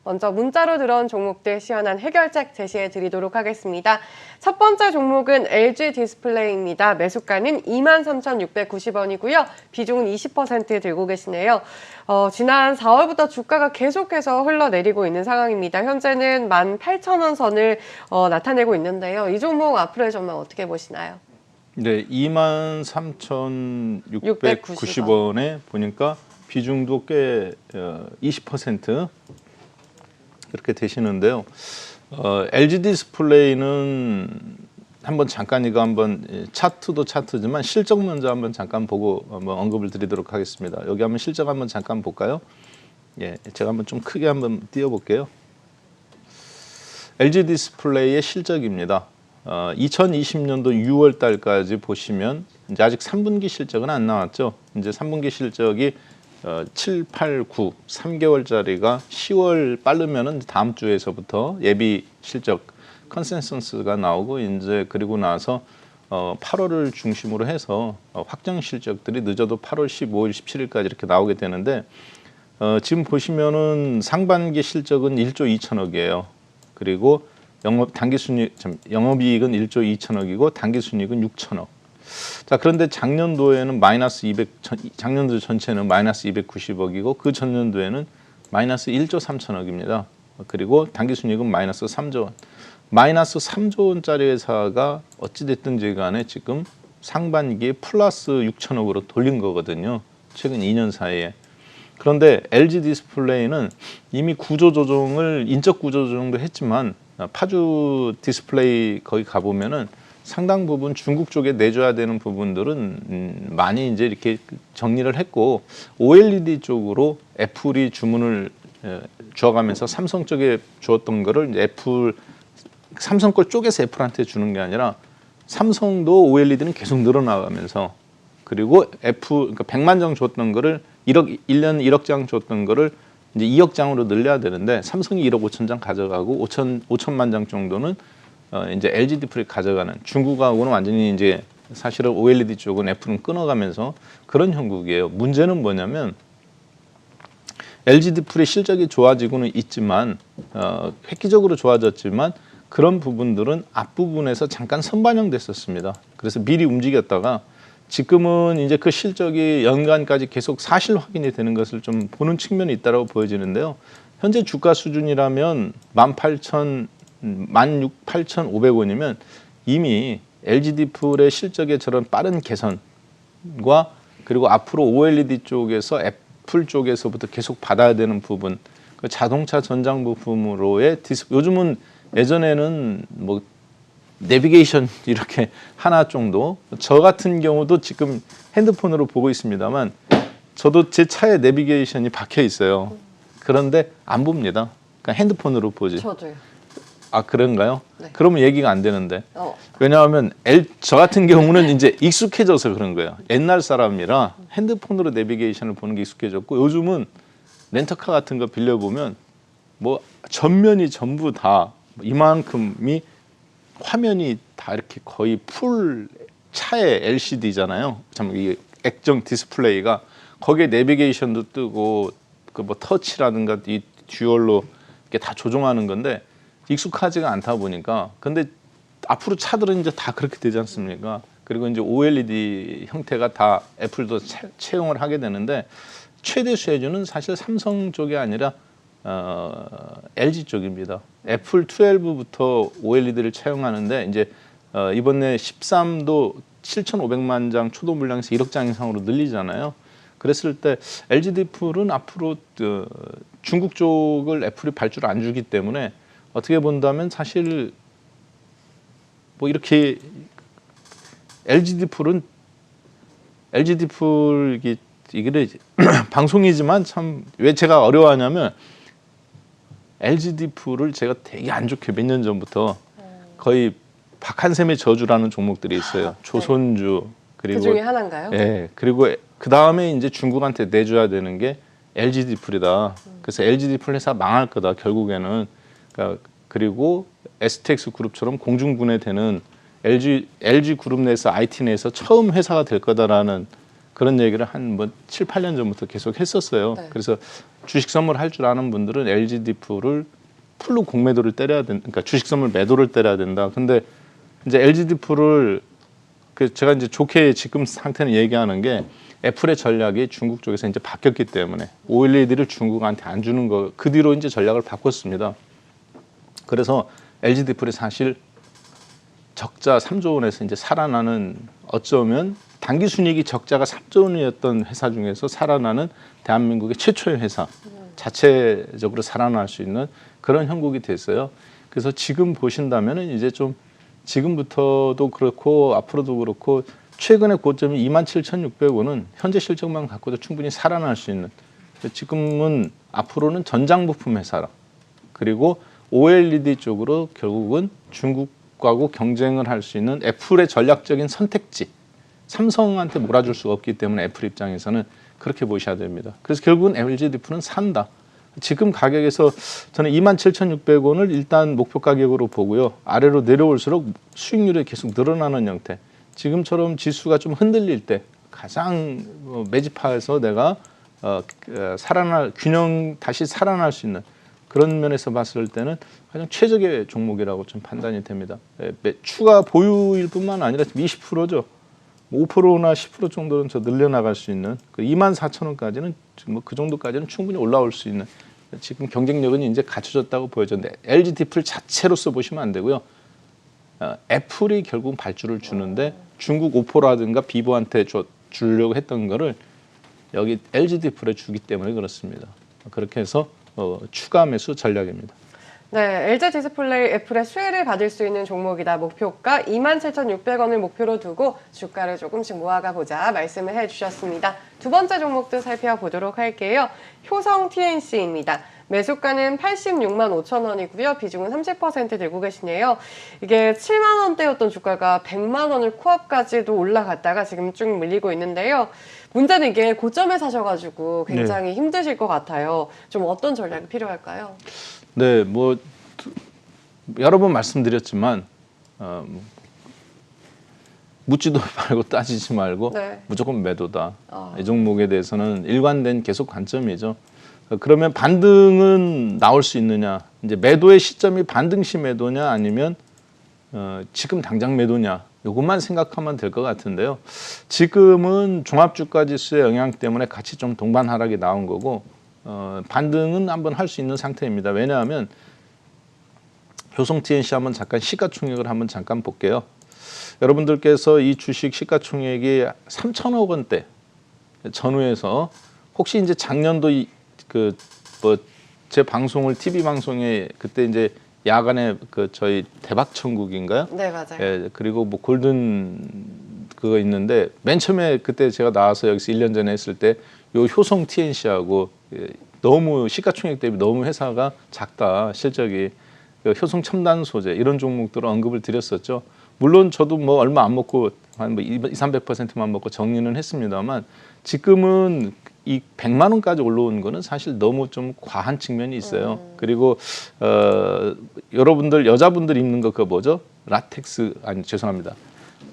먼저 문자로 들어온 종목들 시원한 해결책 제시해 드리도록 하겠습니다. 첫 번째 종목은 LG 디스플레이입니다. 매수가는 23,690원이고요. 비중은 20% 들고 계시네요. 지난 4월부터 주가가 계속해서 흘러내리고 있는 상황입니다. 현재는 18,000원 선을 나타내고 있는데요. 이 종목 앞으로의 전망 어떻게 보시나요? 네, 23,690원에 보니까 비중도 꽤 20% 그렇게 되시는데요. LG 디스플레이는 이거 한번 차트도 차트지만 실적 먼저 한번 잠깐 보고 한번 언급을 드리도록 하겠습니다. 여기 한번 실적 한번 잠깐 볼까요? 예, 제가 한번 좀 크게 한번 띄워볼게요. LG 디스플레이의 실적입니다. 2020년도 6월 달까지 보시면 이제 아직 3분기 실적은 안 나왔죠. 이제 3분기 실적이 7, 8, 9, 3개월짜리가 10월 빠르면은 다음 주에서부터 예비 실적 컨센서스가 나오고 이제 그리고 나서 8월을 중심으로 해서 확정 실적들이 늦어도 8월 15일, 17일까지 이렇게 나오게 되는데 지금 보시면은 상반기 실적은 1조 2천억이에요. 그리고 영업이익은 1조 2천억이고 당기순이익은 6천억. 자, 그런데 작년도에는 작년도 전체는 마이너스 290억이고 그 전년도에는 마이너스 1조 3천억입니다. 그리고 당기순이익은 마이너스 3조 원. 마이너스 3조 원짜리 회사가 어찌됐든지 간에 지금 상반기에 플러스 6천억으로 돌린 거거든요. 최근 2년 사이에. 그런데 LG 디스플레이는 이미 인적 구조 조정도 했지만 파주 디스플레이 거기 가보면은 상당 부분 중국 쪽에 내줘야 되는 부분들은 많이 이제 이렇게 정리를 했고 OLED 쪽으로 애플이 주문을 주어가면서 삼성 쪽에 주었던 거를 이제 삼성 걸 쪼개서 애플한테 주는 게 아니라 삼성도 OLED는 계속 늘어나가면서 그리고 그러니까 100만 장 줬던 거를 1년 1억 장 줬던 거를 이제 2억 장으로 늘려야 되는데 삼성이 1억 5천 장 가져가고 5천만 장 정도는 이제 LG 디스플레이 가져가는 중국하고는 완전히 이제 사실은 OLED 쪽은 애플은 끊어가면서 그런 형국이에요. 문제는 뭐냐면 LG 디스플레이 실적이 좋아지고는 있지만 획기적으로 좋아졌지만 그런 부분들은 앞부분에서 잠깐 선반영됐었습니다. 그래서 미리 움직였다가 지금은 이제 그 실적이 연간까지 계속 사실 확인이 되는 것을 좀 보는 측면이 있다고 보여지는데요. 현재 주가 수준이라면 18,500원이면 이미 LG 디스플레이 실적의 저런 빠른 개선과 그리고 앞으로 OLED 쪽에서 애플 쪽에서부터 계속 받아야 되는 부분, 그 자동차 전장 부품으로의 요즘은 예전에는 뭐 내비게이션 이렇게 하나 정도, 저 같은 경우도 지금 핸드폰으로 보고 있습니다만 저도 제 차에 내비게이션이 박혀 있어요. 그런데 안 봅니다. 그러니까 핸드폰으로 보지. 저도요. 아, 그런가요? 네. 그러면 얘기가 안 되는데. 왜냐하면 저 같은 경우는 이제 익숙해져서 그런 거예요. 옛날 사람이라 핸드폰으로 내비게이션을 보는 게 익숙해졌고 요즘은 렌터카 같은 거 빌려보면 뭐 전면이 전부 다 이만큼이 화면이 다 이렇게 거의 풀 차의 LCD잖아요. 참 이 액정 디스플레이가 거기에 내비게이션도 뜨고 그 뭐 터치라든가 이 듀얼로 이렇게 다 조종하는 건데 익숙하지가 않다 보니까 근데 앞으로 차들은 이제 다 그렇게 되지 않습니까? 그리고 이제 OLED 형태가 다 애플도 채용을 하게 되는데 최대 수혜주는 사실 삼성 쪽이 아니라 LG 쪽입니다. 애플 12부터 OLED를 채용하는데 이제 이번에 13도 7,500만 장 초도 물량에서 1억 장 이상으로 늘리잖아요. 그랬을 때 LG 디스플레이는 앞으로 중국 쪽을 애플이 발주를 안 주기 때문에 어떻게 본다면 사실 뭐 이렇게 LG 디스플레이는 이게 방송이지만 참 왜 제가 어려워하냐면 LG 디스플레이를 제가 되게 안 좋게 몇 년 전부터 거의 박한샘의 저주라는 종목들이 있어요. 조선주 그리고 그 중에 하나인가요? 예. 그리고 그 다음에 이제 중국한테 내줘야 되는 게 LG 디스플레이다. 그래서 LG 디스플레이 회사 망할 거다 결국에는. 그러니까 그리고 STX 그룹처럼 공중분해되는 LG 그룹 내에서 IT 내에서 처음 회사가 될 거다라는 그런 얘기를 한 뭐 7, 8년 전부터 계속 했었어요. 네. 그래서 주식 선물 할 줄 아는 분들은 LG디프를 풀로 공매도를 때려야 된다. 그러니까 주식 선물 매도를 때려야 된다. 근데 이제 LG디프를 제가 이제 좋게 지금 상태는 얘기하는 게 애플의 전략이 중국 쪽에서 이제 바뀌었기 때문에 OLED를 중국한테 안 주는 거 그 뒤로 이제 전략을 바꿨습니다. 그래서 LG디플이 사실 적자 3조 원에서 이제 살아나는 어쩌면 단기 순이익이 적자가 3조 원이었던 회사 중에서 살아나는 대한민국의 최초의 회사 자체적으로 살아날 수 있는 그런 형국이 됐어요. 그래서 지금 보신다면은 이제 좀 지금부터도 그렇고 앞으로도 그렇고 최근의 고점이 27,600원은 현재 실적만 갖고도 충분히 살아날 수 있는 지금은 앞으로는 전장부품 회사라 그리고 OLED 쪽으로 결국은 중국하고 경쟁을 할 수 있는 애플의 전략적인 선택지 삼성한테 몰아줄 수가 없기 때문에 애플 입장에서는 그렇게 보셔야 됩니다. 그래서 결국은 LG디프는 산다. 지금 가격에서 저는 27,600원을 일단 목표 가격으로 보고요. 아래로 내려올수록 수익률이 계속 늘어나는 형태. 지금처럼 지수가 좀 흔들릴 때 가장 매집해서 내가 다시 살아날 수 있는 그런 면에서 봤을 때는 가장 최적의 종목이라고 좀 판단이 됩니다. 추가 보유일 뿐만 아니라 20%죠. 5%나 10% 정도는 더 늘려나갈 수 있는 그 24,000원까지는 뭐 그 정도까지는 충분히 올라올 수 있는 지금 경쟁력은 이제 갖춰졌다고 보여졌는데 LG디플 자체로서 보시면 안 되고요. 애플이 결국 발주를 주는데 중국 오포라든가 비보한테 주려고 했던 거를 여기 LG디플에 주기 때문에 그렇습니다. 그렇게 해서 추가 매수 전략입니다. 네, LG 디스플레이 애플의 수혜를 받을 수 있는 종목이다. 목표가 27,600원을 목표로 두고 주가를 조금씩 모아가 보자 말씀을 해주셨습니다. 두 번째 종목도 살펴보도록 할게요. 효성 TNC입니다. 매수가는 86만 5천 원이고요. 비중은 30% 들고 계시네요. 이게 7만 원대였던 주가가 100만 원을 코앞까지도 올라갔다가 지금 쭉 밀리고 있는데요. 문제는 이게 고점에 사셔가지고 굉장히 힘드실 것 같아요. 좀 어떤 전략이 필요할까요? 네, 뭐 여러 번 말씀드렸지만 묻지도 말고 따지지 말고 네. 무조건 매도다. 이 종목에 대해서는 일관된 계속 관점이죠. 그러면 반등은 나올 수 있느냐? 이제 매도의 시점이 반등 시 매도냐 아니면 지금 당장 매도냐? 이것만 생각하면 될 것 같은데요. 지금은 종합주가지수의 영향 때문에 같이 좀 동반 하락이 나온 거고 반등은 한번 할 수 있는 상태입니다. 왜냐하면 효성 TNC 한번 잠깐 시가총액을 한번 잠깐 볼게요. 여러분들께서 이 주식 시가총액이 3천억 원대 전후에서 혹시 이제 작년도 제 방송을 TV 방송에 그때 이제 야간에 저희 대박천국인가요? 네, 맞아요. 예, 그리고 뭐 골든 그거 있는데 맨 처음에 그때 제가 나와서 여기서 1년 전에 했을 때 요 효성 TNC하고 너무 시가총액 대비 너무 회사가 작다 실적이 효성 첨단 소재 이런 종목들을 언급을 드렸었죠. 물론 저도 뭐 얼마 안 먹고 한 뭐 200~300%만 먹고 정리는 했습니다만 지금은 이 100만 원까지 올라온 거는 사실 너무 좀 과한 측면이 있어요. 그리고 여러분들 여자분들 입는 거 그거 뭐죠? 라텍스 아니 죄송합니다.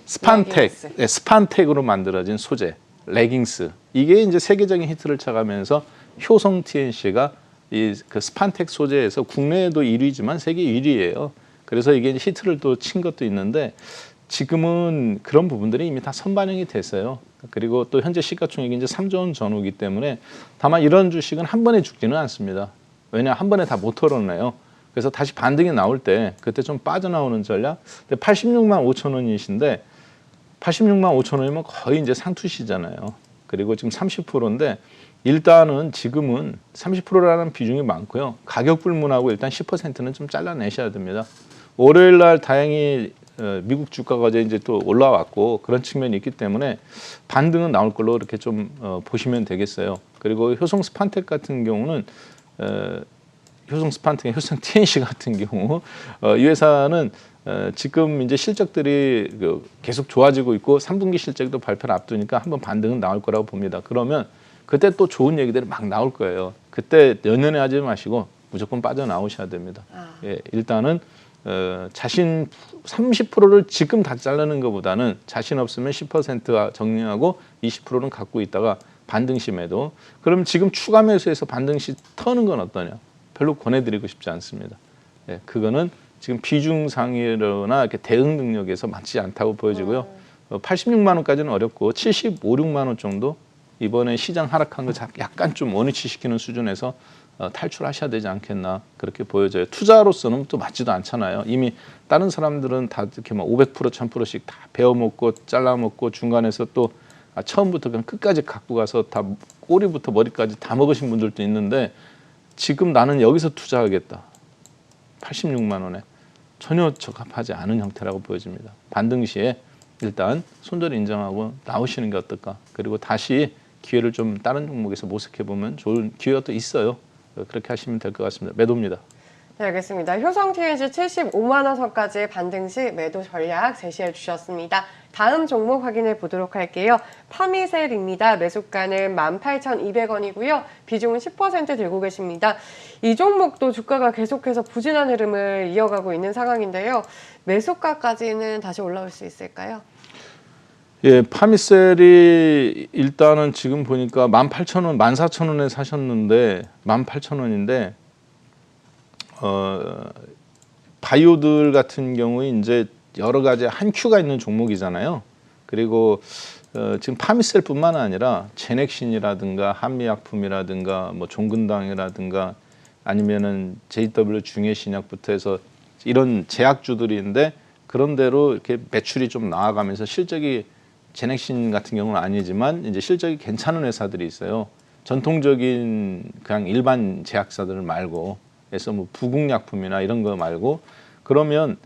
스판텍, 레깅스. 네, 스판텍으로 만들어진 소재, 레깅스. 이게 이제 세계적인 히트를 쳐가면서 효성 TNC가 이 그 스판텍 소재에서 국내에도 1위지만 세계 1위예요. 그래서 이게 이제 히트를 또 친 것도 있는데 지금은 그런 부분들이 이미 다 선반영이 됐어요. 그리고 또 현재 시가총액이 이제 3조 원 전후이기 때문에 다만 이런 주식은 한 번에 죽지는 않습니다. 왜냐 한 번에 다 못 털어내요. 그래서 다시 반등이 나올 때 그때 좀 빠져나오는 전략. 86만 5천 원이신데 86만 5천 원이면 거의 이제 상투시잖아요. 그리고 지금 30%인데 일단은 지금은 30%라는 비중이 많고요. 가격 불문하고 일단 10%는 좀 잘라내셔야 됩니다. 월요일 날 다행히 미국 주가가 이제 또 올라왔고 그런 측면이 있기 때문에 반등은 나올 걸로 이렇게 좀 보시면 되겠어요. 그리고 효성 스판텍 같은 경우는 효성 스판텍, 효성 TNC 같은 경우 이 회사는 지금 이제 실적들이 계속 좋아지고 있고 3분기 실적도 발표를 앞두니까 한번 반등은 나올 거라고 봅니다. 그러면 그때 또 좋은 얘기들이 막 나올 거예요. 그때 연연해 하지 마시고 무조건 빠져나오셔야 됩니다. 예, 일단은 자신 30%를 지금 다 자르는 것보다는 자신 없으면 10% 정리하고 20%는 갖고 있다가 반등심에도 그럼 지금 추가 매수해서 반등시 터는 건 어떠냐? 별로 권해드리고 싶지 않습니다. 예, 그거는 지금 비중상이나 이렇게 대응 능력에서 맞지 않다고 보여지고요. 86만 원까지는 어렵고 75, 6만 원 정도 이번에 시장 하락한 거 약간 좀 원위치 시키는 수준에서 탈출하셔야 되지 않겠나 그렇게 보여져요. 투자로서는 또 맞지도 않잖아요. 이미 다른 사람들은 다 이렇게 막 500%, 1000%씩 다 베어먹고 잘라먹고 중간에서 또 처음부터 그냥 끝까지 갖고 가서 다 꼬리부터 머리까지 다 먹으신 분들도 있는데 지금 나는 여기서 투자하겠다. 86만 원에 전혀 적합하지 않은 형태라고 보여집니다. 반등 시에 일단 손절 인정하고 나오시는 게 어떨까. 그리고 다시 기회를 좀 다른 종목에서 모색해 보면 좋은 기회가 또 있어요. 그렇게 하시면 될 것 같습니다. 매도입니다. 네, 알겠습니다. 효성 TNC 75만 원 선까지 반등 시 매도 전략 제시해 주셨습니다. 다음 종목 확인해 보도록 할게요. 파미셀입니다. 매수가는 18,200원이고요. 비중은 10% 들고 계십니다. 이 종목도 주가가 계속해서 부진한 흐름을 이어가고 있는 상황인데요. 매수가까지는 다시 올라올 수 있을까요? 예, 파미셀이 일단은 지금 보니까 18,000원, 14,000원에 사셨는데 18,000원인데 바이오들 같은 경우에 이제 여러 가지 한 큐가 있는 종목이잖아요. 그리고 지금 파미셀뿐만 아니라 제넥신이라든가 한미약품이라든가 뭐 종근당이라든가 아니면은 JW 중해신약부터 해서 이런 제약주들인데 그런 대로 이렇게 매출이 좀 나아가면서 실적이 제넥신 같은 경우는 아니지만 이제 실적이 괜찮은 회사들이 있어요. 전통적인 그냥 일반 제약사들 말고 그래서 뭐 부국약품이나 이런 거 말고 그러면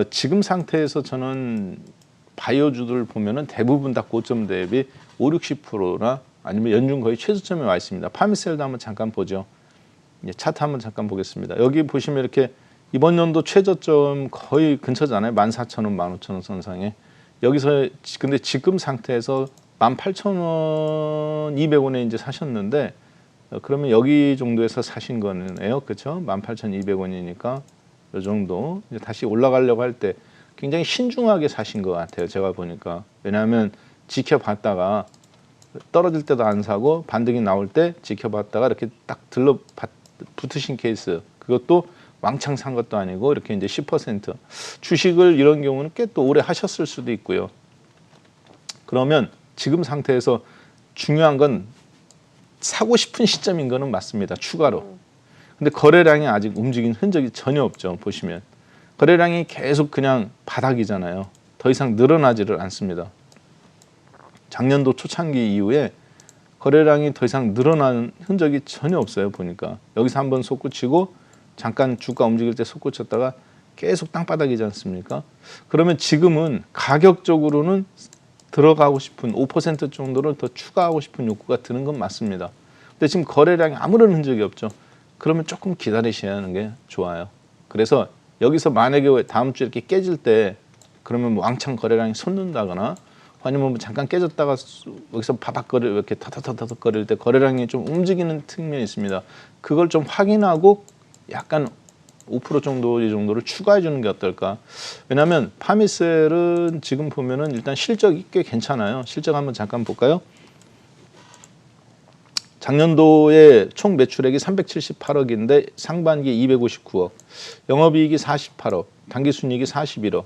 지금 상태에서 저는 바이오주들 보면은 대부분 다 고점 대비 5, 60%나 아니면 연중 거의 최저점에 와 있습니다. 파미셀도 한번 잠깐 보죠. 차트 한번 잠깐 보겠습니다. 여기 보시면 이렇게 이번 연도 최저점 거의 근처잖아요. 14,000원, 15,000원 선상에. 여기서 근데 지금 상태에서 18,200원에 이제 사셨는데 그러면 여기 정도에서 사신 거네요. 그렇죠? 18,200원이니까 이 정도. 이제 다시 올라가려고 할 때 굉장히 신중하게 사신 것 같아요. 제가 보니까. 왜냐하면 지켜봤다가 떨어질 때도 안 사고 반등이 나올 때 지켜봤다가 이렇게 딱 붙으신 케이스. 그것도 왕창 산 것도 아니고 이렇게 이제 10% 주식을 이런 경우는 꽤 또 오래 하셨을 수도 있고요. 그러면 지금 상태에서 중요한 건 사고 싶은 시점인 거는 맞습니다. 추가로. 근데 거래량이 아직 움직인 흔적이 전혀 없죠. 보시면. 거래량이 계속 그냥 바닥이잖아요. 더 이상 늘어나지를 않습니다. 작년도 초창기 이후에 거래량이 더 이상 늘어나는 흔적이 전혀 없어요. 보니까. 여기서 한번 솟구치고 잠깐 주가 움직일 때 솟구쳤다가 계속 땅바닥이지 않습니까? 그러면 지금은 가격적으로는 들어가고 싶은 5% 정도를 더 추가하고 싶은 욕구가 드는 건 맞습니다. 근데 지금 거래량이 아무런 흔적이 없죠. 그러면 조금 기다리셔야 하는 게 좋아요. 그래서 여기서 만약에 다음 주에 이렇게 깨질 때 그러면 뭐 왕창 거래량이 솟는다거나 아니면 뭐 잠깐 깨졌다가 여기서 바닥거리 이렇게 타타타타닥 거릴 때 거래량이 좀 움직이는 측면이 있습니다. 그걸 좀 확인하고 약간 5% 정도 이 정도를 추가해 주는 게 어떨까? 왜냐하면 파미셀은 지금 보면은 일단 실적이 꽤 괜찮아요. 실적 한번 잠깐 볼까요? 작년도에 총 매출액이 378억인데 상반기 259억, 영업이익이 48억, 당기순이익이 41억.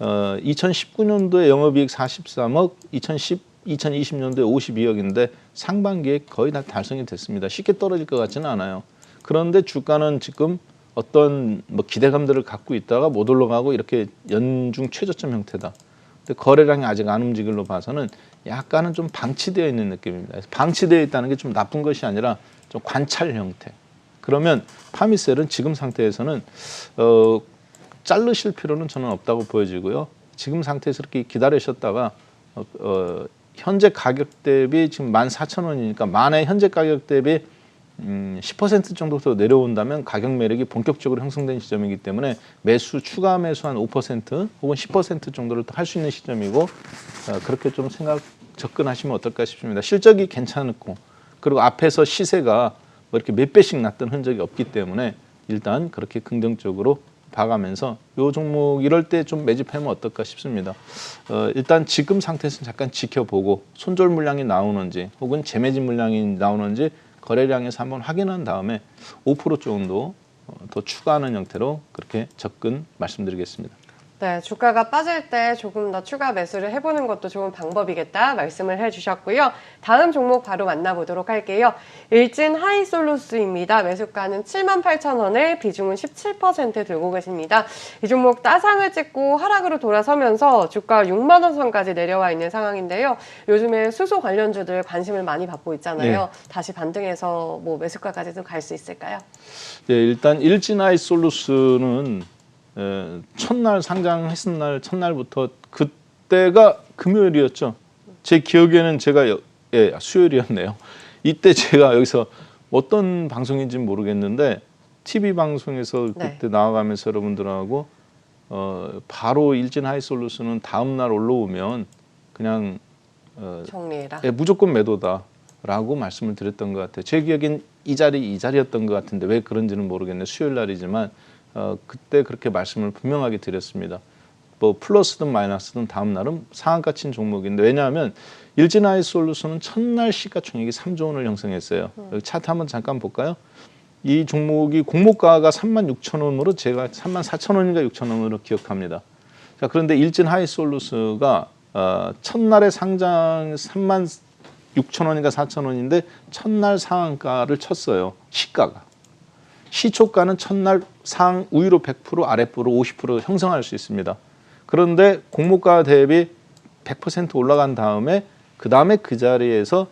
2019년도에 영업이익 43억, 2020년도에 52억인데 상반기에 거의 다 달성이 됐습니다. 쉽게 떨어질 것 같지는 않아요. 그런데 주가는 지금 어떤 뭐 기대감들을 갖고 있다가 못 올라가고 이렇게 연중 최저점 형태다. 근데 거래량이 아직 안 움직일로 봐서는 약간은 좀 방치되어 있는 느낌입니다. 그래서 방치되어 있다는 게 좀 나쁜 것이 아니라 좀 관찰 형태. 그러면 파미셀은 지금 상태에서는 자르실 필요는 저는 없다고 보여지고요. 지금 상태에서 이렇게 기다리셨다가 현재 가격 대비 지금 14,000원이니까 만에 현재 가격 대비 10% 정도 더 내려온다면 가격 매력이 본격적으로 형성된 시점이기 때문에 추가 매수 한 5% 혹은 10% 정도를 할 수 있는 시점이고 그렇게 좀 접근하시면 어떨까 싶습니다. 실적이 괜찮고 그리고 앞에서 시세가 뭐 이렇게 몇 배씩 났던 흔적이 없기 때문에 일단 그렇게 긍정적으로 봐가면서 이 종목 이럴 때 좀 매집하면 어떨까 싶습니다. 일단 지금 상태에서 잠깐 지켜보고 손절 물량이 나오는지 혹은 재매집 물량이 나오는지 거래량에서 한번 확인한 다음에 5% 정도 더 추가하는 형태로 그렇게 접근 말씀드리겠습니다. 네, 주가가 빠질 때 조금 더 추가 매수를 해보는 것도 좋은 방법이겠다 말씀을 해주셨고요. 다음 종목 바로 만나보도록 할게요. 일진 하이솔루스입니다. 매수가는 78,000원에 비중은 17% 들고 계십니다. 이 종목 따상을 찍고 하락으로 돌아서면서 주가 6만 원 선까지 내려와 있는 상황인데요. 요즘에 수소 관련주들 관심을 많이 받고 있잖아요. 네. 다시 반등해서 뭐 매수가까지도 갈 수 있을까요? 네, 일단 일진 하이솔루스는 첫날 상장했은 날 첫날부터 그때가 금요일이었죠. 제 기억에는 제가 수요일이었네요. 이때 제가 여기서 어떤 방송인지 모르겠는데 TV 방송에서 네. 그때 나와가면서 여러분들하고 바로 일진 하이솔루스는 다음 날 올라오면 그냥 정리해라. 무조건 매도다라고 말씀을 드렸던 것 같아요. 제 기억엔 이 자리였던 것 같은데 왜 그런지는 모르겠네요. 수요일 날이지만 그때 그렇게 말씀을 분명하게 드렸습니다. 뭐 플러스든 마이너스든 다음 날은 상한가 친 종목인데 왜냐하면 일진 하이솔루션은 첫날 시가총액이 3조 원을 형성했어요. 여기 차트 한번 잠깐 볼까요? 이 종목이 공모가가 36,000원으로 제가 34,000원인가 6,000원으로 기억합니다. 자, 그런데 일진 하이솔루스가 첫날에 상장 36,000원인가 4,000원인데 첫날 상한가를 쳤어요. 시가가. 시초가는 첫날 상 우위로 100% 아랫부로 50% 형성할 수 있습니다. 그런데 공모가 대비 100% 올라간 다음에 그 다음에 그 자리에서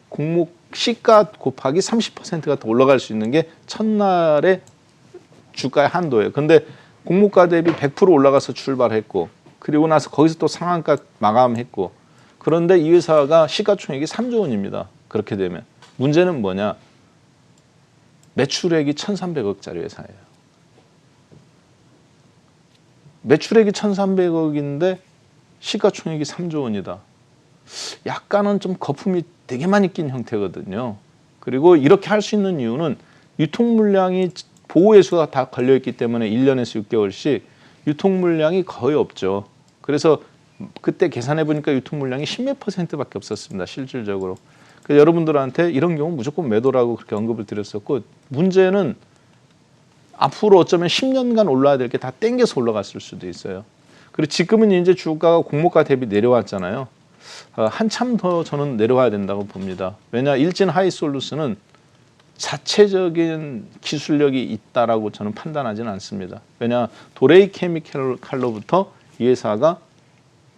공모 시가 곱하기 30%가 더 올라갈 수 있는 게 첫날의 주가의 한도예요. 근데 공모가 대비 100% 올라가서 출발했고 그리고 나서 거기서 또 상한가 마감했고 그런데 이 회사가 시가총액이 3조 원입니다. 그렇게 되면 문제는 뭐냐? 매출액이 1,300억짜리 회사예요. 매출액이 1,300억인데 시가총액이 3조 원이다. 약간은 좀 거품이 되게 많이 낀 형태거든요. 그리고 이렇게 할 수 있는 이유는 유통 물량이 보호해수가 다 걸려있기 때문에 1년에서 6개월씩 유통 물량이 거의 없죠. 그래서 그때 계산해 보니까 유통 물량이 10몇 %밖에 없었습니다. 실질적으로. 그래서 여러분들한테 이런 경우 무조건 매도라고 그렇게 언급을 드렸었고 문제는 앞으로 어쩌면 10년간 올라야 될 게 다 땡겨서 올라갔을 수도 있어요. 그리고 지금은 이제 주가가 공모가 대비 내려왔잖아요. 한참 더 저는 내려와야 된다고 봅니다. 왜냐 일진 하이솔루스는 자체적인 기술력이 있다라고 저는 판단하지는 않습니다. 왜냐 도레이 케미칼로부터 이 회사가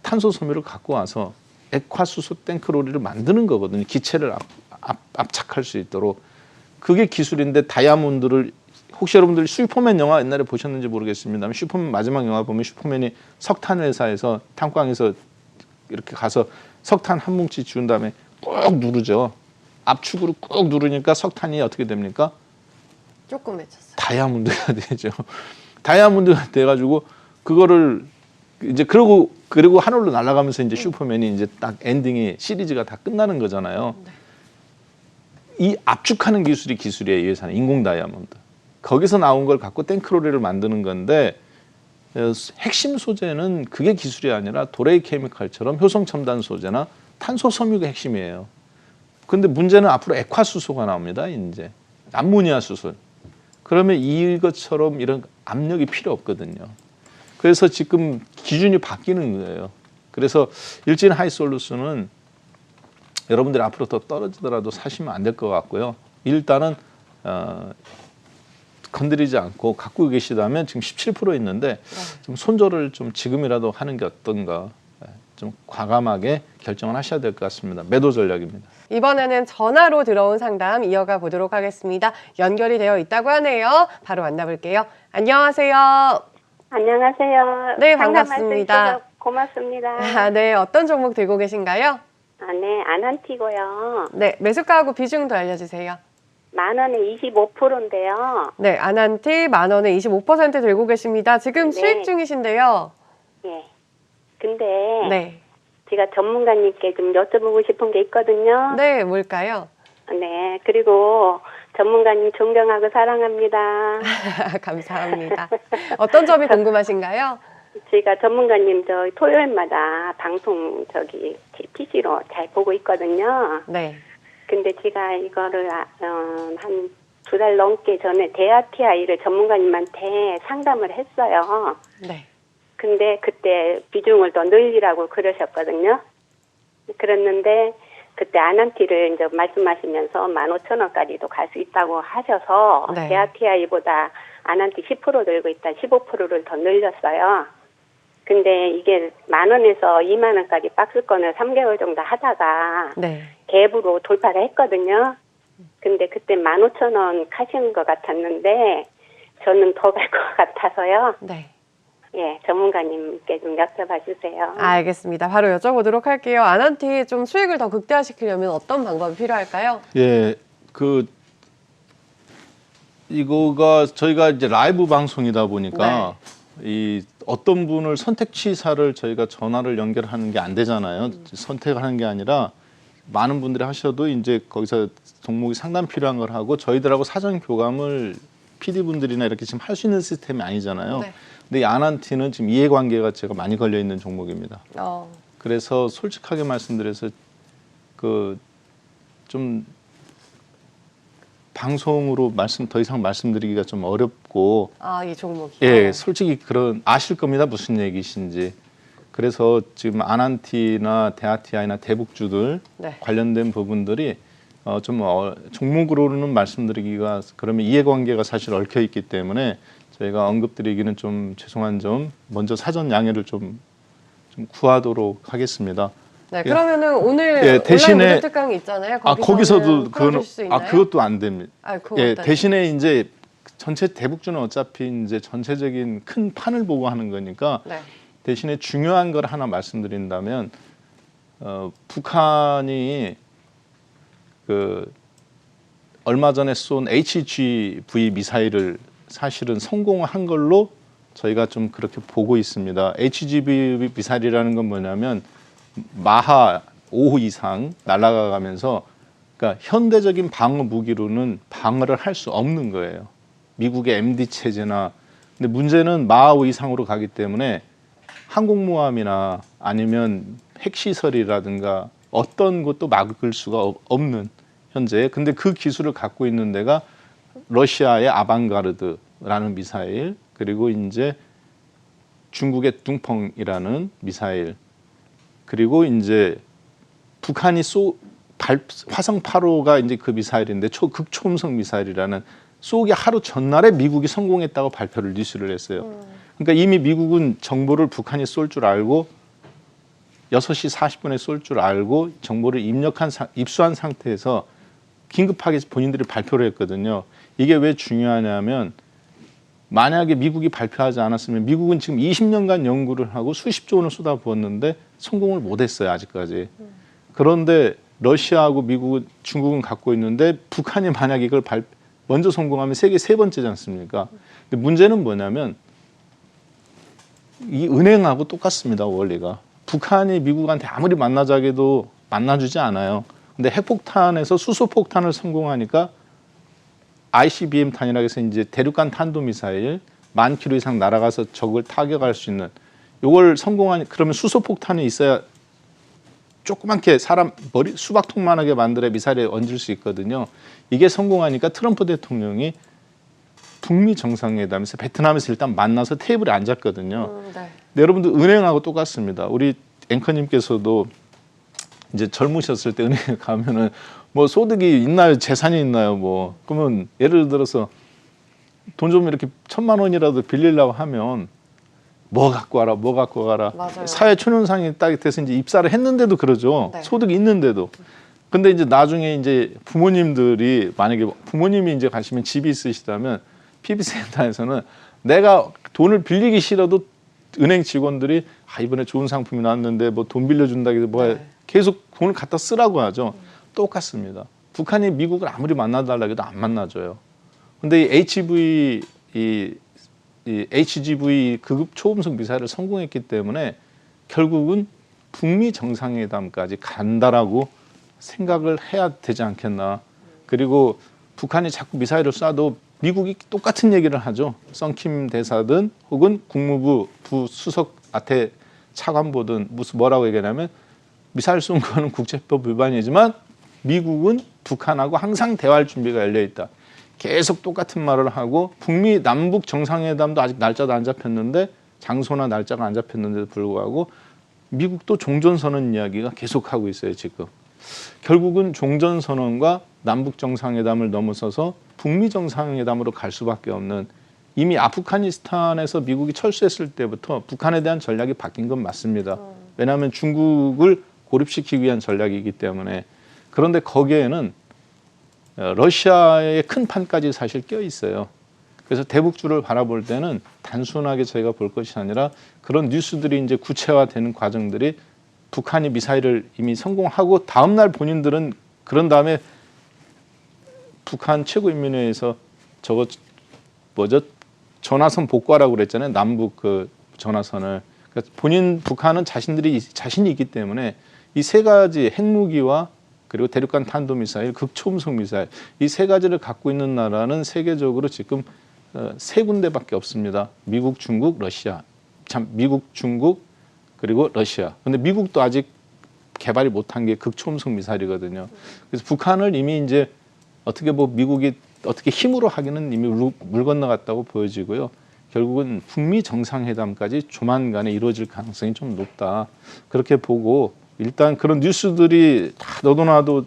탄소 섬유를 갖고 와서 액화수소 탱크로리를 만드는 거거든요. 기체를 압착할 수 있도록. 그게 기술인데 다이아몬드를 혹시 여러분들 슈퍼맨 영화 옛날에 보셨는지 모르겠습니다만 슈퍼맨 마지막 영화 보면 슈퍼맨이 석탄 회사에서 탄광에서 이렇게 가서 석탄 한 뭉치 지운 다음에 꾹 누르죠. 압축으로 꾹 누르니까 석탄이 어떻게 됩니까? 조그매졌어요. 다이아몬드가 되죠. 다이아몬드가 돼가지고 그거를 이제 그리고 하늘로 날아가면서 이제 슈퍼맨이 이제 딱 엔딩이 시리즈가 다 끝나는 거잖아요. 네. 이 압축하는 기술이에요. 이 회사는 인공 다이아몬드. 거기서 나온 걸 갖고 탱크로리를 만드는 건데 핵심 소재는 그게 기술이 아니라 도레이 케미칼처럼 효성 첨단 소재나 탄소 섬유가 핵심이에요. 근데 문제는 앞으로 액화수소가 나옵니다. 이제 암모니아 수소. 그러면 이것처럼 이런 압력이 필요 없거든요. 그래서 지금 기준이 바뀌는 거예요. 그래서 일진 하이솔루스는 여러분들이 앞으로 더 떨어지더라도 사시면 안 될 것 같고요. 일단은 건드리지 않고 갖고 계시다면 지금 17% 있는데 좀 손절을 좀 지금이라도 하는 게 어떤가 좀 과감하게 결정을 하셔야 될 것 같습니다. 매도 전략입니다. 이번에는 전화로 들어온 상담 이어가 보도록 하겠습니다. 연결이 되어 있다고 하네요. 바로 만나볼게요. 안녕하세요. 안녕하세요. 네, 상담 반갑습니다. 말씀 주셔서 고맙습니다. 아, 네, 어떤 종목 들고 계신가요? 네, 아난티고요. 네, 매수가하고 비중도 알려주세요. 10,000원에 25%인데요. 네, 아난티 10,000원에 25% 들고 계십니다. 지금 네. 수익 중이신데요. 예. 근데 네, 제가 전문가님께 좀 여쭤보고 싶은 게 있거든요. 네, 뭘까요? 네. 그리고 전문가님 존경하고 사랑합니다. 감사합니다. 어떤 점이 궁금하신가요? 제가 전문가님 저 토요일마다 방송 PC로 잘 보고 있거든요. 네. 근데 제가 이거를 한 2달 넘게 전에 대아티아이를 전문가님한테 상담을 했어요. 네. 근데 그때 비중을 더 늘리라고 그러셨거든요. 그랬는데 그때 아난티를 이제 말씀하시면서 15,000원까지도 갈 수 있다고 하셔서 네. 대아티아이보다 아난티 10% 들고 있다 15%를 더 늘렸어요. 근데 이게 10,000원에서 20,000원까지 박스권을 3개월 정도 하다가 네. 갭으로 돌파를 했거든요. 근데 그때 15,000원 하신 것 같았는데 저는 더 갈 것 같아서요. 네. 예, 전문가님께 좀 여쭤봐 주세요. 알겠습니다. 바로 여쭤보도록 할게요. 아난티 좀 수익을 더 극대화시키려면 어떤 방법이 필요할까요? 예, 이거가 저희가 이제 라이브 방송이다 보니까 이 어떤 분을 선택 취사를 저희가 전화를 연결하는 게 안 되잖아요. 선택하는 게 아니라 많은 분들이 하셔도 이제 거기서 종목이 상담 필요한 걸 하고 저희들하고 사전 교감을 PD 분들이나 이렇게 지금 할 수 있는 시스템이 아니잖아요. 네. 근데 이 아난티는 지금 이해관계가 제가 많이 걸려 있는 종목입니다. 그래서 솔직하게 말씀드려서 좀 방송으로 더 이상 말씀드리기가 좀 어렵고 이 종목이요? 예, 솔직히 아실 겁니다. 무슨 얘기신지. 그래서 지금 아난티나 대아티아이나 대북주들 네. 관련된 부분들이 종목으로는 말씀드리기가 그러면 이해관계가 사실 얽혀 있기 때문에 저희가 언급드리기는 좀 죄송한 점 먼저 사전 양해를 좀 구하도록 하겠습니다. 네, 그러면은 오늘 예, 대신에 온라인 무료 특강이 있잖아요. 거기서도 풀어줄 수 있나요? 그것도 안 됩니다. 예, 그것도 대신에 이제 전체 대북주는 어차피 이제 전체적인 큰 판을 보고 하는 거니까 네. 대신에 중요한 걸 하나 말씀드린다면 북한이 얼마 전에 쏜 HGV 미사일을 사실은 성공한 걸로 저희가 좀 그렇게 보고 있습니다. HGV 미사일이라는 건 뭐냐면 마하 5 이상 날아가면서 그러니까 현대적인 방어 무기로는 방어를 할 수 없는 거예요. 미국의 MD 체제나 근데 문제는 마하 5 이상으로 가기 때문에 항공모함이나 아니면 핵시설이라든가 어떤 것도 막을 수가 없는 현재. 근데 그 기술을 갖고 있는 데가 러시아의 아방가르드라는 미사일 그리고 이제 중국의 둥펑이라는 미사일 그리고 이제 북한이 화성 8호가 이제 그 미사일인데 극초음속 미사일이라는 쏘기 하루 전날에 미국이 성공했다고 발표를 뉴스를 했어요. 그러니까 이미 미국은 정보를 북한이 쏠 줄 알고 6시 40분에 쏠 줄 알고 정보를 입수한 상태에서 긴급하게 본인들이 발표를 했거든요. 이게 왜 중요하냐면 만약에 미국이 발표하지 않았으면 미국은 지금 20년간 연구를 하고 수십조 원을 쏟아부었는데 성공을 못했어요 아직까지. 그런데 러시아하고 미국은 중국은 갖고 있는데 북한이 만약 이걸 먼저 성공하면 세계 세 번째지 않습니까? 근데 문제는 뭐냐면 이 은행하고 똑같습니다 원리가. 북한이 미국한테 아무리 만나자고 해도 만나주지 않아요. 근데 핵폭탄에서 수소폭탄을 성공하니까 ICBM-탄이라고 해서 이제 대륙간 탄도미사일 10,000km 이상 날아가서 적을 타격할 수 있는 이걸 그러면 수소폭탄이 있어야 조그맣게 사람 머리 수박통만하게 만들어 미사일에 얹을 수 있거든요. 이게 성공하니까 트럼프 대통령이 북미 정상회담에서 베트남에서 일단 만나서 테이블에 앉았거든요. 네. 여러분들 은행하고 똑같습니다. 우리 앵커님께서도 이제 젊으셨을 때 은행에 가면은 뭐 소득이 있나요, 재산이 있나요, 뭐 그러면 예를 들어서 돈 좀 이렇게 1,000만 원이라도 빌리려고 하면 뭐 갖고 와라, 뭐 갖고 가라. 맞아요. 사회 초년생이 딱 돼서 이제 입사를 했는데도 그러죠. 네. 소득이 있는데도. 근데 이제 나중에 이제 부모님들이 만약에 부모님이 이제 가시면 집이 있으시다면 PB센터에서는 내가 돈을 빌리기 싫어도 은행 직원들이 이번에 좋은 상품이 나왔는데 뭐 돈 빌려준다 해서 뭐 계속 돈을 갖다 쓰라고 하죠. 똑같습니다. 북한이 미국을 아무리 만나달라고 해도 안 만나줘요. 근데 이 HGV 극급 초음속 미사일을 성공했기 때문에 결국은 북미 정상회담까지 간다라고 생각을 해야 되지 않겠나. 그리고 북한이 자꾸 미사일을 쏴도 미국이 똑같은 얘기를 하죠. 썬킴 대사든 혹은 국무부 부수석한테 차관보든 무슨 뭐라고 얘기하냐면 미사일 쏜 거는 국제법 위반이지만 미국은 북한하고 항상 대화할 준비가 열려 있다. 계속 똑같은 말을 하고 북미 남북 정상회담도 아직 날짜도 안 잡혔는데 장소나 날짜가 안 잡혔는데도 불구하고 미국도 종전선언 이야기가 계속하고 있어요. 지금. 결국은 종전선언과 남북 정상회담을 넘어서서 북미 정상회담으로 갈 수밖에 없는, 이미 아프가니스탄에서 미국이 철수했을 때부터 북한에 대한 전략이 바뀐 건 맞습니다. 왜냐하면 중국을 고립시키기 위한 전략이기 때문에. 그런데 거기에는 러시아의 큰 판까지 사실 껴 있어요. 그래서 대북주를 바라볼 때는 단순하게 저희가 볼 것이 아니라 그런 뉴스들이 이제 구체화되는 과정들이, 북한이 미사일을 이미 성공하고 다음 날 본인들은 그런 다음에 북한 최고인민회에서 저거 뭐죠? 전화선 복구하라고 그랬잖아요. 남북 그 전화선을. 그러니까 북한은 자신이 있기 때문에 이 세 가지 핵무기와 그리고 대륙간 탄도미사일, 극초음속 미사일, 이 세 가지를 갖고 있는 나라는 세계적으로 지금 세 군데밖에 없습니다. 미국, 중국, 러시아. 미국, 중국, 그리고 러시아. 근데 미국도 아직 개발이 못한 게 극초음속 미사일이거든요. 그래서 북한을 이미 이제 어떻게 미국이 어떻게 힘으로 하기는 이미 물 건너갔다고 보여지고요. 결국은 북미 정상회담까지 조만간에 이루어질 가능성이 좀 높다. 그렇게 보고 일단 그런 뉴스들이 다 너도 나도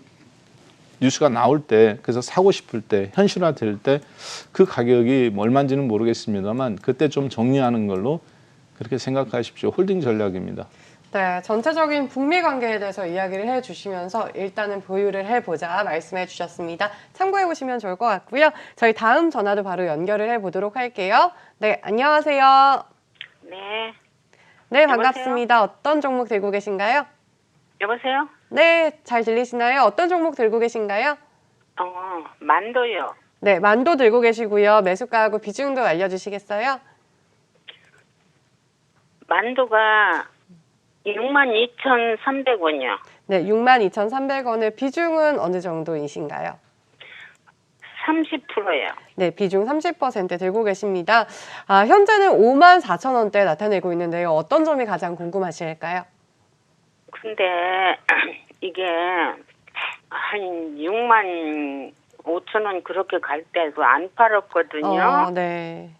뉴스가 나올 때, 그래서 사고 싶을 때, 현실화될 때 그 가격이 얼마인지는 모르겠습니다만 그때 좀 정리하는 걸로 그렇게 생각하십시오. 홀딩 전략입니다. 네, 전체적인 북미 관계에 대해서 이야기를 해주시면서 일단은 보유를 해보자 말씀해 주셨습니다. 참고해 보시면 좋을 것 같고요. 저희 다음 전화도 바로 연결을 해보도록 할게요. 네, 안녕하세요. 네. 네, 반갑습니다. 어떤 종목 들고 계신가요? 여보세요? 네, 잘 들리시나요? 어떤 종목 들고 계신가요? 만도요. 네, 만도 들고 계시고요. 매수가하고 비중도 알려주시겠어요? 만도가 62,300원이요. 네, 62,300원의 비중은 어느 정도이신가요? 30%예요. 네, 비중 30% 들고 계십니다. 현재는 54,000원대 나타내고 있는데요. 어떤 점이 가장 궁금하실까요? 근데 이게 한 65,000원 그렇게 갈 때도 안 팔았거든요. 네.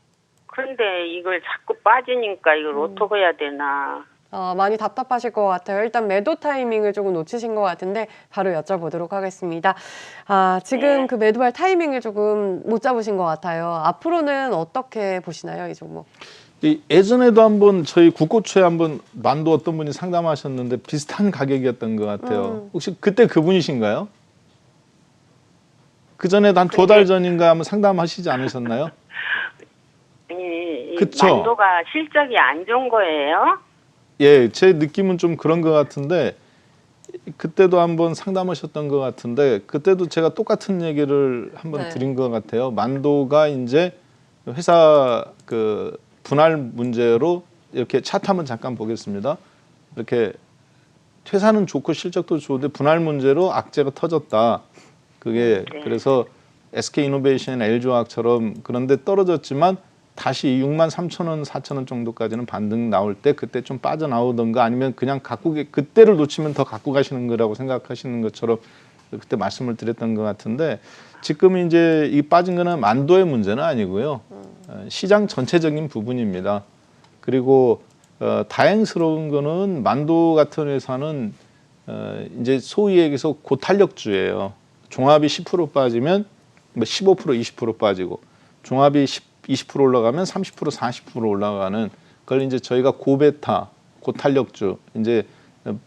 그런데 이걸 자꾸 빠지니까 이걸 어떻게 해야 되나. 많이 답답하실 것 같아요. 일단 매도 타이밍을 조금 놓치신 것 같은데 바로 여쭤보도록 하겠습니다. 지금 네. 그 매도할 타이밍을 조금 못 잡으신 것 같아요. 앞으로는 어떻게 보시나요, 이 종목? 예전에도 한번 저희 국고초에 한번 만도 어떤 분이 상담하셨는데 비슷한 가격이었던 것 같아요. 혹시 그때 그분이신가요? 그 전에도 한 2달 전인가 한번 상담하시지 않으셨나요? 이 그쵸? 만도가 실적이 안 좋은 거예요? 예, 제 느낌은 좀 그런 것 같은데 그때도 한번 상담하셨던 것 같은데 그때도 제가 똑같은 얘기를 한번 네. 드린 것 같아요. 만도가 이제 회사 그 분할 문제로 이렇게 차트 한번 잠깐 보겠습니다. 이렇게 회사는 좋고 실적도 좋은데 분할 문제로 악재가 터졌다. 그게 네. 그래서 SK이노베이션, LG화학처럼 그런데 떨어졌지만 다시 63,000원, 4,000원 정도까지는 반등 나올 때 그때 좀 빠져나오던가 아니면 그냥 그때를 놓치면 더 갖고 가시는 거라고 생각하시는 것처럼 그때 말씀을 드렸던 것 같은데 지금 이제 이 빠진 거는 만도의 문제는 아니고요. 시장 전체적인 부분입니다. 그리고 다행스러운 거는 만도 같은 회사는 이제 소위 얘기해서 고탄력주예요. 종합이 10% 빠지면 15%, 20% 빠지고 종합이 20% 올라가면 30%, 40% 올라가는 그걸 이제 저희가 고베타, 고탄력주 이제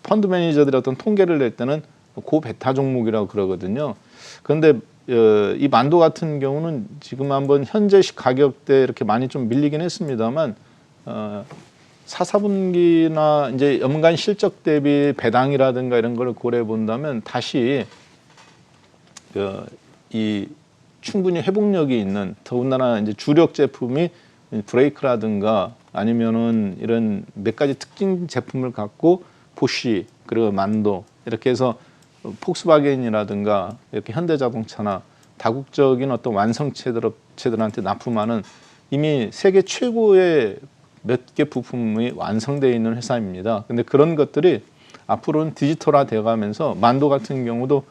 펀드 매니저들이 어떤 통계를 낼 때는 고베타 종목이라고 그러거든요. 그런데 이 만도 같은 경우는 지금 한번 현재 가격대 이렇게 많이 좀 밀리긴 했습니다만 4분기나 이제 연간 실적 대비 배당이라든가 이런 걸 고려해 본다면 다시 이 충분히 회복력이 있는 더군다나 이제 주력 제품이 브레이크라든가 아니면은 이런 몇 가지 특징 제품을 갖고 보쉬 그리고 만도 이렇게 해서 폭스바겐이라든가 이렇게 현대자동차나 다국적인 어떤 완성체들한테 납품하는 이미 세계 최고의 몇 개 부품이 완성되어 있는 회사입니다. 근데 그런 것들이 앞으로는 디지털화 되어가면서 만도 같은 경우도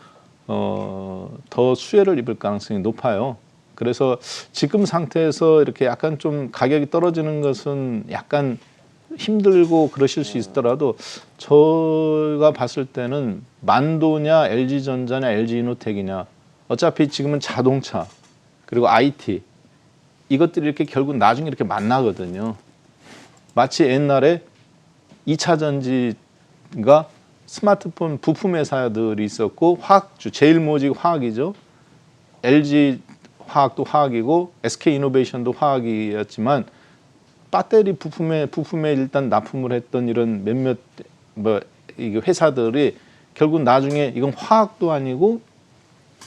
더 수혜를 입을 가능성이 높아요. 그래서 지금 상태에서 이렇게 약간 좀 가격이 떨어지는 것은 약간 힘들고 그러실 수 있더라도 제가 봤을 때는 만도냐 LG전자냐 LG이노텍이냐 어차피 지금은 자동차 그리고 IT 이것들이 이렇게 결국 나중에 이렇게 만나거든요. 마치 옛날에 2차 전지가 스마트폰 부품 회사들이 있었고 화학주 제일 모직 화학이죠. LG 화학도 화학이고 SK 이노베이션도 화학이었지만 배터리 부품에 일단 납품을 했던 이런 몇몇 이게 회사들이 결국 나중에 이건 화학도 아니고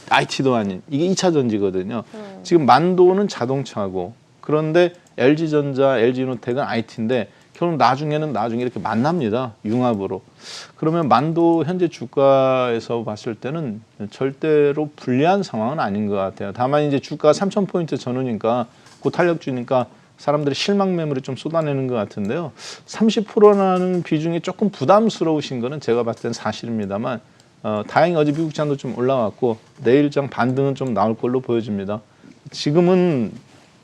IT도 아닌 이게 2차 전지거든요. 지금 만도는 자동차고 그런데 LG전자, LG이노텍은 IT인데 결국 나중에 이렇게 만납니다. 융합으로. 그러면 만도 현재 주가에서 봤을 때는 절대로 불리한 상황은 아닌 것 같아요. 다만 이제 주가가 3,000포인트 전후니까 그 탄력주니까 사람들이 실망 매물을 좀 쏟아내는 것 같은데요. 30%라는 비중이 조금 부담스러우신 거는 제가 봤을 땐 사실입니다만 다행히 어제 미국장도 좀 올라왔고 내일장 반등은 좀 나올 걸로 보여집니다. 지금은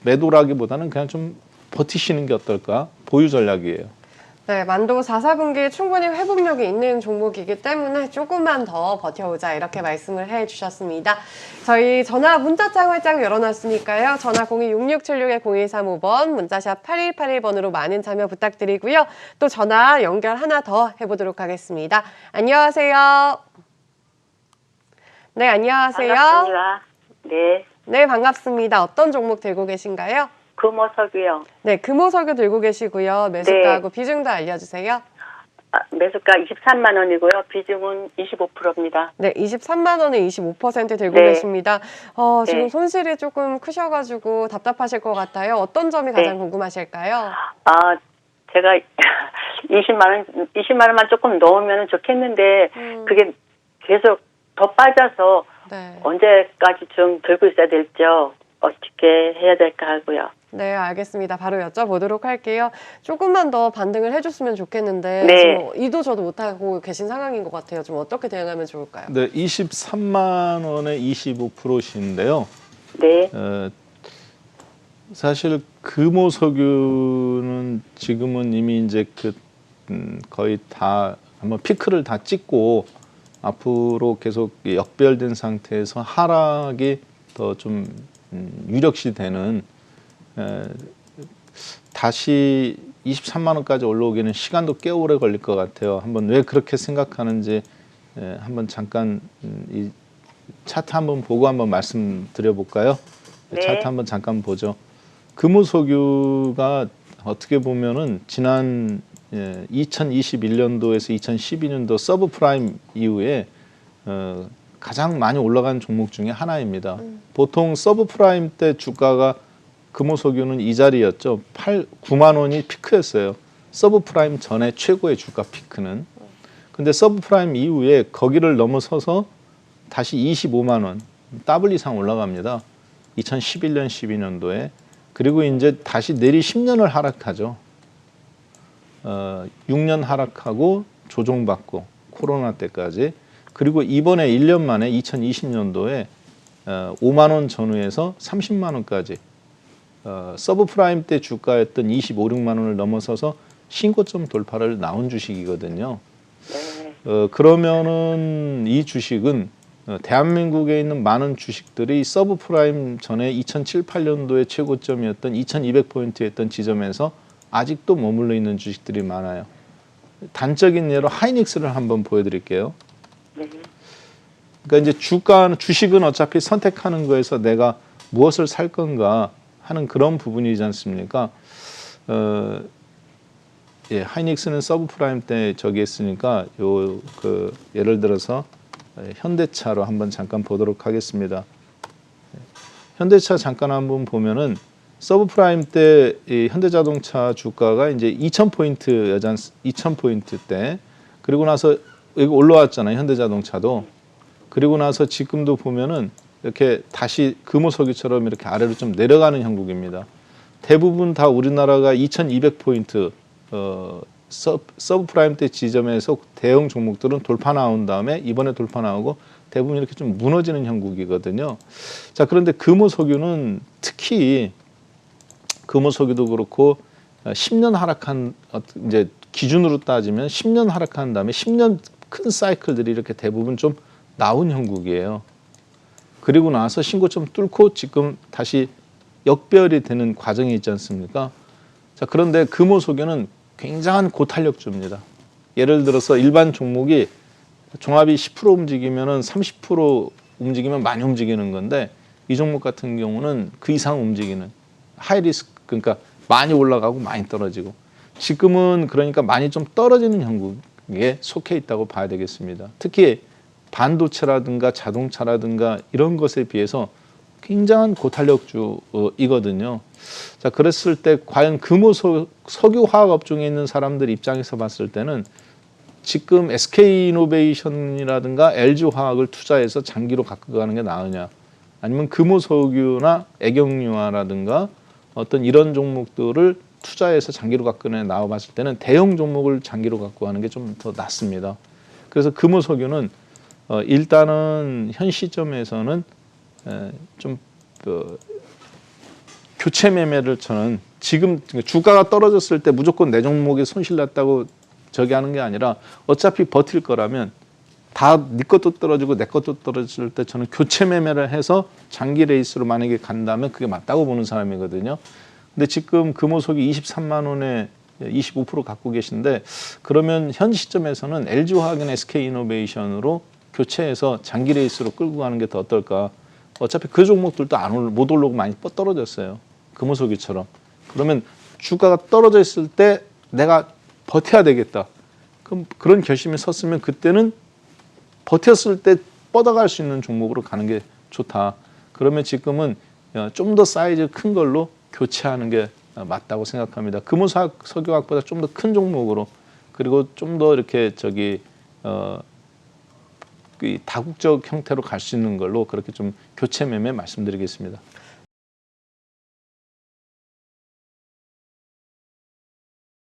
매도라기보다는 그냥 좀 버티시는 게 어떨까? 보유 전략이에요. 네, 만도 4, 4분기 충분히 회복력이 있는 종목이기 때문에 조금만 더 버텨보자 이렇게 말씀을 해주셨습니다. 저희 전화 문자창 활짝 열어놨으니까요. 전화 026676-0135번, 문자샵 8181번으로 많은 참여 부탁드리고요. 또 전화 연결 하나 더 해보도록 하겠습니다. 안녕하세요. 네, 안녕하세요. 반갑습니다. 네, 네, 반갑습니다. 어떤 종목 들고 계신가요? 금호석이요. 네, 금호석유 들고 계시고요. 매수가하고 비중도 알려주세요. 매수가 23만 원이고요. 비중은 25%입니다. 네, 23만 원에 25% 들고 네. 계십니다. 지금 네. 손실이 조금 크셔가지고 답답하실 것 같아요. 어떤 점이 가장 궁금하실까요? 제가 20만 원만 조금 넣으면 좋겠는데 그게 계속 더 빠져서 네. 언제까지 좀 들고 있어야 될지요. 어떻게 해야 될까 하고요. 네, 알겠습니다. 바로 여쭤보도록 할게요. 조금만 더 반등을 해줬으면 좋겠는데 네. 지금 이도 저도 못하고 계신 상황인 것 같아요. 좀 어떻게 대응하면 좋을까요? 네, 23만 원에 25%신데요. 네, 사실 금호석유는 지금은 이미 이제 거의 다 한번 피크를 다 찍고 앞으로 계속 역별된 상태에서 하락이 더 좀 유력시 되는 다시 23만 원까지 올라오기는 시간도 꽤 오래 걸릴 것 같아요. 한번 왜 그렇게 생각하는지 한번 잠깐 이 차트 한번 보고 한번 말씀드려 볼까요? 네. 차트 한번 잠깐 보죠. 금호석유가 어떻게 보면은 지난 2021년도에서 2012년도 서브프라임 이후에 가장 많이 올라간 종목 중에 하나입니다. 보통 서브프라임 때 주가가 금호석유는 이 자리였죠. 9만 원이 피크였어요. 서브프라임 전에 최고의 주가 피크는. 근데 서브프라임 이후에 거기를 넘어서서 다시 25만 원, 더블 이상 올라갑니다. 2011년, 12년도에. 그리고 이제 다시 내리 10년을 하락하죠. 6년 하락하고 조정받고 코로나 때까지. 그리고 이번에 1년 만에 2020년도에 5만 원 전후에서 30만 원까지 서브프라임 때 주가였던 25, 6만 원을 넘어서서 신고점 돌파를 나온 주식이거든요. 그러면은 이 주식은 대한민국에 있는 많은 주식들이 서브프라임 전에 2007, 8년도에 최고점이었던 2200포인트였던 지점에서 아직도 머물러 있는 주식들이 많아요. 단적인 예로 하이닉스를 한번 보여드릴게요. 그러니까 이제 주식은 어차피 선택하는 거에서 내가 무엇을 살 건가 하는 그런 부분이지 않습니까? 하이닉스는 서브프라임 때 저기 했으니까 예를 들어서 현대차로 한번 잠깐 보도록 하겠습니다. 현대차 잠깐 한번 보면은 서브프라임 때 이 현대자동차 주가가 이제 2,000포인트 2,000포인트 때 그리고 나서 여기 올라왔잖아요. 현대자동차도. 그리고 나서 지금도 보면은 이렇게 다시 금호석유처럼 이렇게 아래로 좀 내려가는 형국입니다. 대부분 다 우리나라가 2,200포인트 서브프라임 때 지점에서 대형 종목들은 돌파 나온 다음에 이번에 돌파 나오고 대부분 이렇게 좀 무너지는 형국이거든요. 자, 그런데 금호석유는 특히 금호석유도 그렇고 10년 하락한 이제 기준으로 따지면 10년 하락한 다음에 10년 큰 사이클들이 이렇게 대부분 좀 나온 형국이에요. 그리고 나서 신고점 뚫고 지금 다시 역배열이 되는 과정이 있지 않습니까? 자, 그런데 금호석유는 굉장한 고탄력주입니다. 예를 들어서 일반 종목이 종합이 10% 움직이면은 30% 움직이면 많이 움직이는 건데 이 종목 같은 경우는 그 이상 움직이는 하이리스크, 그러니까 많이 올라가고 많이 떨어지고 지금은 그러니까 많이 좀 떨어지는 형국에 속해 있다고 봐야 되겠습니다. 특히 반도체라든가 자동차라든가 이런 것에 비해서 굉장한 고탄력주이거든요. 자, 그랬을 때 과연 석유화학업종에 있는 사람들 입장에서 봤을 때는 지금 SK이노베이션이라든가 LG화학을 투자해서 장기로 갖고 가는 게 나으냐, 아니면 금호석유나 애경유화라든가 어떤 이런 종목들을 투자해서 장기로 갖고 나와 봤을 때는 대형 종목을 장기로 갖고 가는 게 좀 더 낫습니다. 그래서 금호석유는 일단은 현 시점에서는 좀 교체 매매를 저는 지금 주가가 떨어졌을 때 무조건 내 종목에 손실 났다고 저기 하는 게 아니라 어차피 버틸 거라면 다 네 것도 떨어지고 내 것도 떨어질 때 저는 교체 매매를 해서 장기 레이스로 만약에 간다면 그게 맞다고 보는 사람이거든요. 근데 지금 금호석이 23만 원에 25% 갖고 계신데 그러면 현 시점에서는 LG화학이나 SK이노베이션으로 교체해서 장기 레이스로 끌고 가는 게 더 어떨까. 어차피 그 종목들도 못 오르고 많이 떨어졌어요. 금호석유처럼. 그러면 주가가 떨어져 있을 때 내가 버텨야 되겠다. 그럼 그런 결심이 섰으면 그때는 버텼을 때 뻗어갈 수 있는 종목으로 가는 게 좋다. 그러면 지금은 좀 더 사이즈 큰 걸로 교체하는 게 맞다고 생각합니다. 금호석유학보다 좀 더 큰 종목으로, 그리고 좀 더 이렇게 다국적 형태로 갈 수 있는 걸로 그렇게 좀 교체 매매 말씀드리겠습니다.